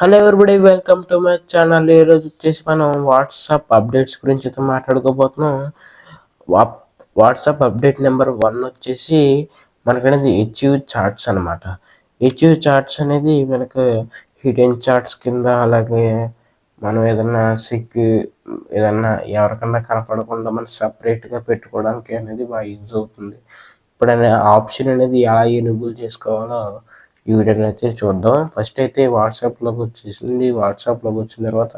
Hello everybody, welcome to my channel. ఈరోజు వచ్చేసి మనం వాట్సాప్ అప్డేట్స్ గురించి అయితే మాట్లాడుకోబోతున్నాం. వాట్సాప్ అప్డేట్ నెంబర్ 1 వచ్చేసి మనకనేది హెచ్యూ చార్ట్స్ అనమాట. హెచ్యూ చార్ట్స్ అనేది మనకు హిడెన్ చార్ట్స్ కింద, అలాగే మనం ఏదన్నా ఎవరికన్నా కనపడకుండా మనం సపరేట్గా పెట్టుకోవడానికి అనేది బాగా యూజ్ అవుతుంది. ఇప్పుడు ఆప్షన్ అనేది ఎలా ఎనేబుల్ చేసుకోవాలో ఈ వీడియోలో అయితే చూద్దాం. ఫస్ట్ అయితే వాట్సాప్లోకి వచ్చిన తర్వాత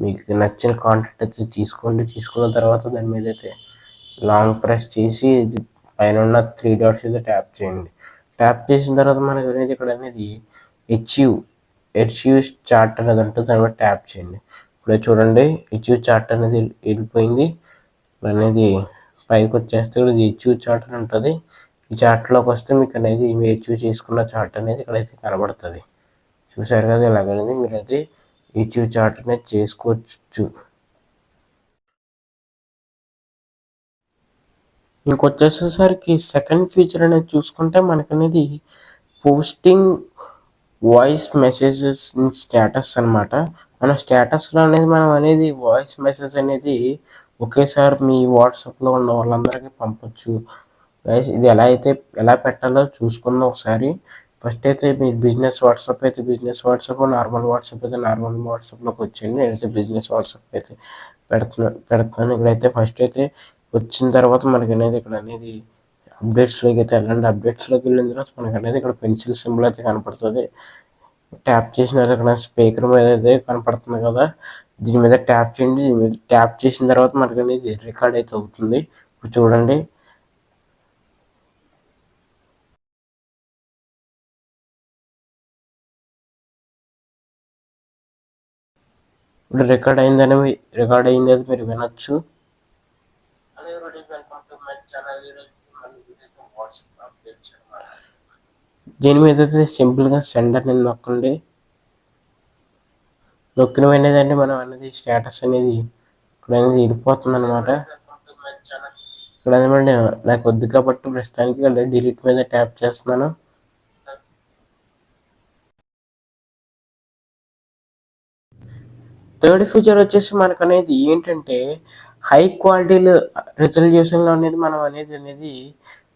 మీకు నచ్చిన కాంటాక్ట్ అయితే తీసుకోండి. తీసుకున్న తర్వాత దాని మీద అయితే లాంగ్ ప్రెస్ చేసి పైన ఉన్న 3 డాట్స్ అయితే ట్యాప్ చేయండి. ట్యాప్ చేసిన తర్వాత మనకి అనేది ఇక్కడ అనేది హెచ్యూ చార్ట్ అనేది ఉంటుంది. దాని మీద ట్యాప్ చేయండి. ఇప్పుడు చూడండి, హెచ్యూ చార్ట్ అనేది వెళ్ళిపోయింది. అనేది పైకి వచ్చేస్తే ఇది హెచ్యూ చార్ట్ అని ఉంటుంది. ఈ చార్ట్లోకి వస్తే మీకు అనేది మీరు చూస్ చేసుకున్న చార్ట్ అనేది ఇక్కడైతే కనబడుతుంది. చూసారు కదా, ఇలాగనేది మీరైతే హెచ్యూ చార్ట్ అనేది చేసుకోవచ్చు. ఇంకొచ్చేసేసరికి సెకండ్ ఫీచర్ అనేది చూసుకుంటే మనకనేది పోస్టింగ్ వాయిస్ మెసేజెస్ స్టేటస్ అనమాట. మన స్టేటస్లో అనేది మనం అనేది వాయిస్ మెసేజ్ అనేది ఒకేసారి మీ వాట్సాప్లో ఉన్న వాళ్ళందరికీ పంపొచ్చు. ఇది ఎలా పెట్టాలో చూసుకుందాం ఒకసారి. ఫస్ట్ అయితే మీ బిజినెస్ వాట్సాప్ అయితే బిజినెస్ వాట్సాప్, నార్మల్ వాట్సాప్ అయితే నార్మల్ వాట్సాప్లోకి వచ్చింది. నేనైతే బిజినెస్ వాట్సాప్ అయితే పెడుతున్నాను. ఇక్కడైతే ఫస్ట్ అయితే వచ్చిన తర్వాత మనకి అనేది ఇక్కడ అనేది అప్డేట్స్లోకి అయితే వెళ్ళండి. అప్డేట్స్లోకి వెళ్ళిన తర్వాత మనకి అనేది ఇక్కడ పెన్సిల్ సింబల్ అయితే కనపడుతుంది. ట్యాప్ చేసిన ఇక్కడ స్పీకర్ మీద అయితే కనపడుతుంది కదా, దీని మీద ట్యాప్ చేయండి. దీని మీద ట్యాప్ చేసిన తర్వాత మనకి అనేది రికార్డ్ అయితే అవుతుంది. ఇప్పుడు చూడండి, ఇప్పుడు రికార్డ్ అయింది అది మీరు వినొచ్చు. దీని మీద అయితే సింపుల్గా సెండ్ అనేది నొక్కండి. నొక్కిన అనేది మనం అనేది స్టేటస్ అనేది ఇక్కడ అనేది వెళ్ళిపోతుంది అనమాట. ఇక్కడ ఏమంటే నాకు వద్దు కాబట్టి ప్రస్తుతానికి డిలీట్ మీద ట్యాప్ చేస్తున్నాను. థర్డ్ ఫీచర్ వచ్చేసి మనకు అనేది ఏంటంటే హై క్వాలిటీలో రిజల్యూషన్లో అనేది మనం అనేది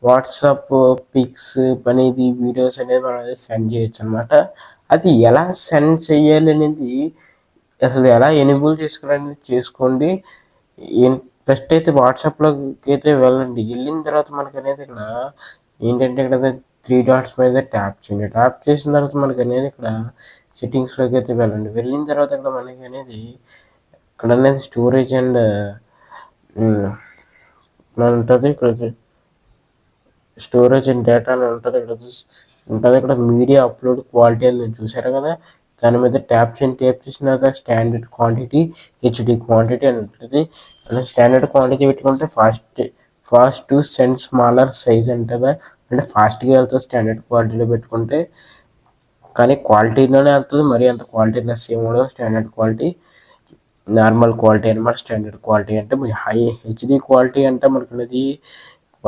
వాట్సాప్ పిక్స్ అనేది వీడియోస్ అనేది మనం అనేది సెండ్ చేయొచ్చు అనమాట. అది ఎలా సెండ్ చేయాలి అనేది, అసలు ఎలా ఎనేబుల్ చేసుకోవాలనేది చేసుకోండి. ఫస్ట్ అయితే వాట్సాప్లోకి అయితే వెళ్ళండి. వెళ్ళిన తర్వాత మనకు అనేది ఇక్కడ ఏంటంటే ఇక్కడ 3 డాట్స్ మీద ట్యాప్ చేయండి. ట్యాప్ చేసిన తర్వాత మనకు అనేది ఇక్కడ సెట్టింగ్స్లోకి అయితే వెళ్ళండి. వెళ్ళిన తర్వాత ఇక్కడ మనకి అనేది ఇక్కడ అనేది స్టోరేజ్ అండ్ ఉంటుంది. ఇక్కడ స్టోరేజ్ అండ్ డేటా అని ఉంటుంది. ఇక్కడ మీడియా అప్లోడ్ క్వాలిటీ అని చూసారు కదా, దాని మీద ట్యాప్ చేసిన తర్వాత స్టాండర్డ్ క్వాంటిటీ, హెచ్డి క్వాంటిటీ అని ఉంటుంది. అలా స్టాండర్డ్ క్వాంటిటీ పెట్టుకుంటే fast to send smaller size అంటుందా, అంటే ఫాస్ట్గా వెళ్తుంది స్టాండర్డ్ క్వాలిటీలో పెట్టుకుంటే. కానీ క్వాలిటీలోనే వెళ్తుంది, మరి అంత క్వాలిటీ లెస్ ఏమో. స్టాండర్డ్ క్వాలిటీ, నార్మల్ క్వాలిటీ అనమాట. స్టాండర్డ్ క్వాలిటీ అంటే హై హెచ్డి క్వాలిటీ అంటే మనకు అనేది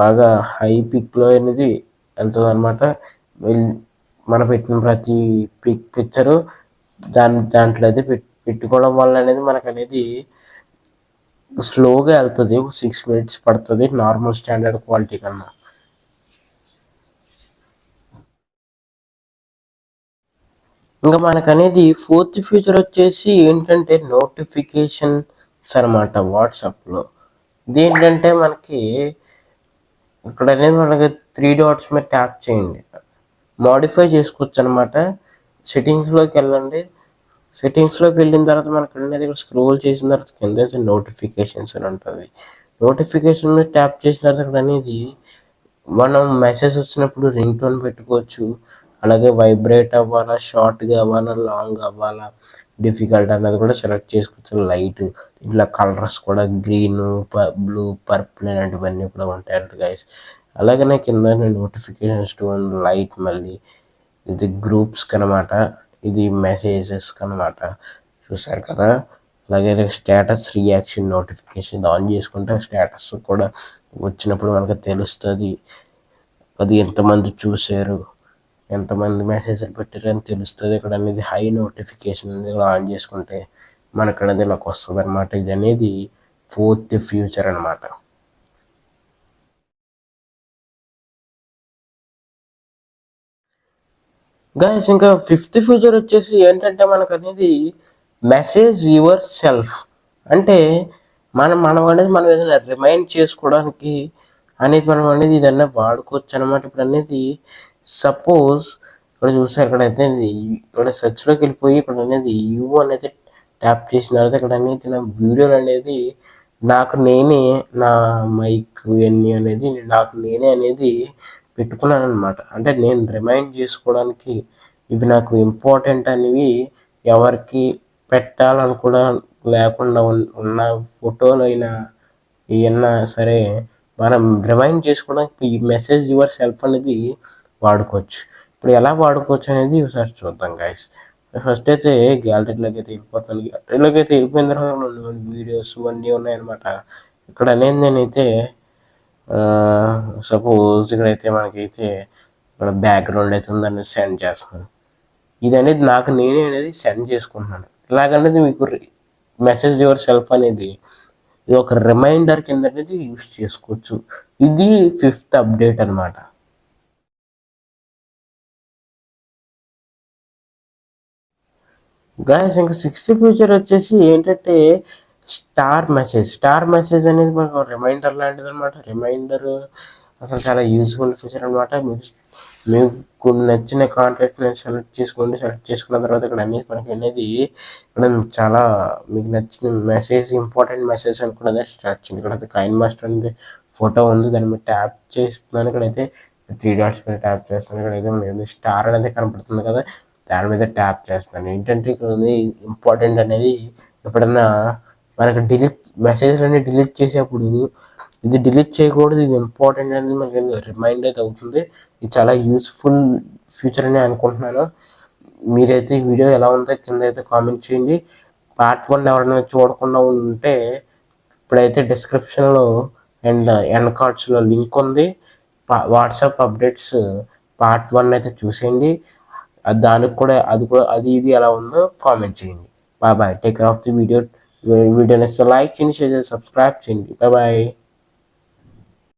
బాగా హై పిక్లో అనేది వెళ్తుంది అనమాట. మనం పెట్టిన ప్రతి పిక్చరు దాంట్లో అయితే పెట్టుకోవడం వల్ల అనేది మనకు అనేది స్లోగా వెళ్తుంది. 6 minutes పడుతుంది నార్మల్ స్టాండర్డ్ క్వాలిటీ కన్నా. ఇంకా మనకు అనేది ఫోర్త్ ఫీచర్ వచ్చేసి ఏంటంటే నోటిఫికేషన్స్ అనమాట. వాట్సాప్లో ఇదేంటంటే మనకి ఇక్కడ అనేది మనకి 3 డాట్స్ మీద ట్యాప్ చేయండి. మోడిఫై చేసుకోవచ్చు అనమాట. సెట్టింగ్స్లోకి వెళ్ళండి. సెట్టింగ్స్లోకి వెళ్ళిన తర్వాత మనకు అనేది ఇక్కడ స్క్రోల్ చేసిన తర్వాత కింద నోటిఫికేషన్స్ అని ఉంటుంది. నోటిఫికేషన్ మీద ట్యాప్ చేసిన తర్వాత ఇక్కడ అనేది మనం మెసేజ్ వచ్చినప్పుడు రింగ్ టోన్ పెట్టుకోవచ్చు. అలాగే వైబ్రేట్ అవ్వాలా, షార్ట్గా అవ్వాలా, లాంగ్ అవ్వాలా, డిఫికల్ట్ అన్నది కూడా సెలెక్ట్ చేసుకోవచ్చు. లైట్ ఇట్లా కలర్స్ కూడా గ్రీన్, బ్లూ, పర్పుల్ ఇలాంటివన్నీ కూడా ఉంటాయంట గైస్. అలాగనే కింద నోటిఫికేషన్స్ టోన్ లైట్, మళ్ళీ ఇది గ్రూప్స్ కనమాట, ఇది మెసేజెస్ కనమాట. చూసారు కదా. అలాగే స్టేటస్ రియాక్షన్ నోటిఫికేషన్ ఆన్ చేసుకుంటే స్టేటస్ కూడా వచ్చినప్పుడు మనకు తెలుస్తుంది, అది ఎంతమంది చూశారు, ఎంతమంది మెసేజ్లు పెట్టారని తెలుస్తుంది. ఇక్కడ అనేది హై నోటిఫికేషన్ అనేది ఆన్ చేసుకుంటే మనకు అనేది ఇలాగ వస్తుంది అనమాట. ఇది అనేది 4th ఫ్యూచర్ అనమాట. గైస్ ఇంకా 5th ఫ్యూచర్ వచ్చేసి ఏంటంటే మనకు అనేది మెసేజ్ యువర్ సెల్ఫ్. అంటే మనం అనేది మనం ఏదైనా రిమైండ్ చేసుకోవడానికి అనేది మనం అనేది ఇదన్నా వాడుకోవచ్చు అనమాట. ఇప్పుడు అనేది సపోజ్ ఇక్కడ చూస్తే ఇక్కడైతే ఇక్కడ సెర్చ్లోకి వెళ్ళిపోయి ఇక్కడ అనేది యూ అనేది ట్యాప్ చేసిన తర్వాత ఇక్కడ అనేది నా వీడియోలు అనేది నాకు నేనే నా మైక్ ఇవన్నీ అనేది నాకు నేనే అనేది పెట్టుకున్నాను అనమాట. అంటే నేను రిమైండ్ చేసుకోవడానికి ఇవి నాకు ఇంపార్టెంట్ అనేవి ఎవరికి పెట్టాలని కూడా లేకుండా ఉన్న ఫోటోలు అయినా ఏమన్నా సరే మనం రిమైండ్ చేసుకోవడానికి ఈ మెసేజ్ యువర్ సెల్ఫ్ అనేది వాడుకోవచ్చు. ఇప్పుడు ఎలా వాడుకోవచ్చు అనేది ఒకసారి చూద్దాం గైస్. ఫస్ట్ అయితే గ్యాలరీలోకి అయితే వెళ్ళిపోతాను. గ్యాలరీలోకి అయితే వెళ్ళిపోయిన తర్వాత వీడియోస్ అన్నీ ఉన్నాయన్నమాట. ఇక్కడ అనేది నేనైతే సపోజ్ ఇక్కడైతే మనకైతే ఇక్కడ బ్యాక్గ్రౌండ్ అయితే ఉందని సెండ్ చేస్తున్నాను. ఇది అనేది నాకు నేనే అనేది సెండ్ చేసుకుంటున్నాను. ఇలాగనేది మీకు మెసేజ్ యువర్ సెల్ఫ్ అనేది ఇది ఒక రిమైండర్ కింద అనేది యూస్ చేసుకోవచ్చు. ఇది 5th అప్డేట్ అనమాట. గాయస్ ఇంకా 6th ఫ్యూచర్ వచ్చేసి ఏంటంటే స్టార్ మెసేజ్ అనేది మనకు రిమైండర్ లాంటిది అనమాట. రిమైండర్ అసలు చాలా యూస్ఫుల్ ఫీచర్ అనమాట. మీకు నచ్చిన కాంటాక్ట్ని సెలెక్ట్ చేసుకున్న తర్వాత ఇక్కడ అనేది మనకి అనేది ఇక్కడ చాలా మీకు నచ్చిన మెసేజ్ ఇంపార్టెంట్ మెసేజ్ అనుకున్నది స్టార్ట్ చేయండి. ఇక్కడ కాయిన్ మాస్టర్ అనేది ఫోటో ఉంది, దాని మీద ట్యాప్ చేస్తున్నాను. ఇక్కడైతే 3 డాట్స్ మీద ట్యాప్ చేస్తున్నాను. ఇక్కడైతే స్టార్ అనేది కనపడుతుంది కదా, దాని మీద ట్యాప్ చేస్తున్నాను. ఏంటంటే ఇక్కడ ఉంది ఇంపార్టెంట్ అనేది ఎప్పుడన్నా మనకు మెసేజ్ అనేది డిలీట్ చేసేప్పుడు ఇది డిలీట్ చేయకూడదు, ఇది ఇంపార్టెంట్ అనేది మనకి రిమైండ్ అయితే అవుతుంది. ఇది చాలా యూస్ఫుల్ ఫ్యూచర్ అని అనుకుంటున్నాను. మీరైతే ఈ వీడియో ఎలా ఉందో కింద అయితే కామెంట్ చేయండి. పార్ట్ 1 ఎవరైనా చూడకుండా ఉంటే ఇప్పుడైతే డిస్క్రిప్షన్లో అండ్ ఎండ్ కార్డ్స్లో లింక్ ఉంది. వాట్సాప్ అప్డేట్స్ పార్ట్ 1 అయితే చూసేయండి. దానికి కూడా అది ఇది ఎలా ఉందో కామెంట్ చేయండి. Bye take care of the video నచ్చితే లైక్ చేయండి, షేర్ చేయండి, సబ్స్క్రైబ్ చేయండి. బాయ్.